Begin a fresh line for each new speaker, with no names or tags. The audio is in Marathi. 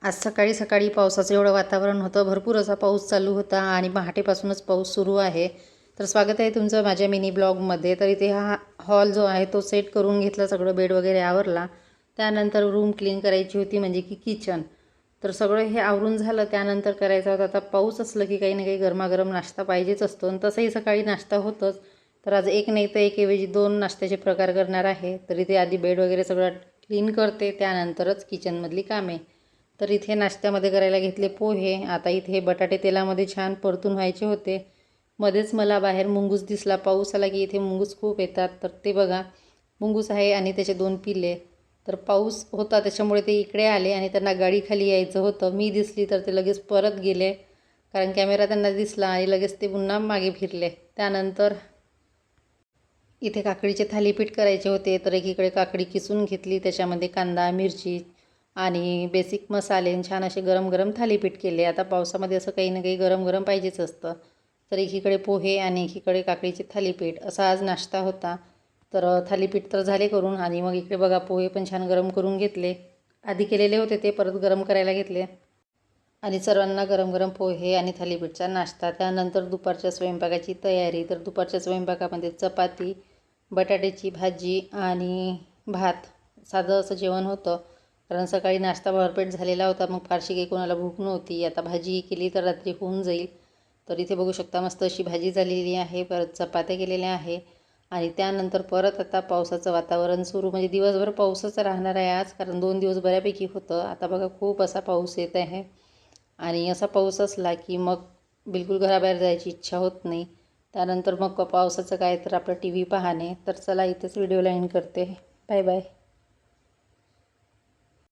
आज सकाळी सकाळी पावसाचं एवढं वातावरण होतं, भरपूर असा पाऊस चालू होता आणि पहाटेपासूनच पाऊस सुरू आहे. तर स्वागत आहे तुमचं माझ्या मिनी ब्लॉगमध्ये. तर इथे हा हॉल जो आहे तो सेट करून घेतला, सगळं बेड वगैरे आवरला. त्यानंतर रूम क्लीन करायची होती, म्हणजे की किचन. तर सगळं हे आवरून झालं. त्यानंतर करायचं होतं, आता पाऊस असलं की काही ना काही गरमागरम नाश्ता पाहिजेच असतो आणि तसंही सकाळी नाश्ता होतोच. तर आज एक नाही तर एकऐवजी 2 नाश्त्याचे प्रकार करणार आहे. तर इथे आधी बेड वगैरे सगळं क्लीन करते, त्यानंतरच किचनमधली कामे. तर इथे नाश्त्यामध्ये करायला घेतले पोहे. आता इथे बटाटे तेलामध्ये छान परतून व्हायचे होते. मध्येच मला बाहेर मुंगूस दिसला. पाऊस आला की इथे मुंगूस खूप येतात. तर ते बघा, मुंगूस आहे आणि त्याचे 2 पिल्ले. तर पाऊस होता त्याच्यामुळे ते इकडे आले आणि त्यांना गाडीखाली यायचं होतं. मी दिसली तर ते लगेच परत गेले, कारण कॅमेरा त्यांना दिसला आणि लगेच ते पुन्हा मागे फिरले. त्यानंतर इथे काकडीचे थालीपीठ करायचे होते. तर एकीकडे काकडी किसून घेतली, त्याच्यामध्ये कांदा, मिरची आणि बेसिक मसाले छान असे गरम गरम थालीपीठ केले. आता पावसामध्ये असं काही ना काही गरम गरम पाहिजेच असतं. तर एकीकडे पोहे आणि एकीकडे काकडीचे थालीपीठ असा आज नाश्ता होता. तर थालीपीठ तर झाले करून आणि मग इकडे बघा पोहे पण छान गरम करून घेतले. आधी केलेले होते ते परत गरम करायला घेतले आणि सर्वांना गरम गरम पोहे आणि थालीपीठचा नाश्ता. त्यानंतर दुपारच्या स्वयंपाकाची तयारी. तर दुपारच्या स्वयंपाकामध्ये चपाती, बटाट्याची भाजी आणि भात, साधं असं जेवण होतं. कारण सकाळी नाश्ता भरपेट झालेला होता, मग फारशी काही कोणाला भूक नव्हती. आता भाजी केली तर रात्री होऊन जाईल. तर इथे बघू शकता मस्त अशी भाजी झालेली आहे. परत चपात्या केलेल्या आहे आणि त्यानंतर परत आता पावसाचं वातावरण सुरू, म्हणजे दिवसभर पाऊसच राहणार आहे आज, कारण 2 दिवस बऱ्यापैकी होतं. आता बघा खूप असा पाऊस येत आहे आणि असा पाऊस असला की मग बिलकुल घराबाहेर जायची इच्छा होत नाही. त्यानंतर मग पावसाचं काय तर आपलं TV पाहणे. तर चला इथेच व्हिडिओला एंड करते. Bye bye.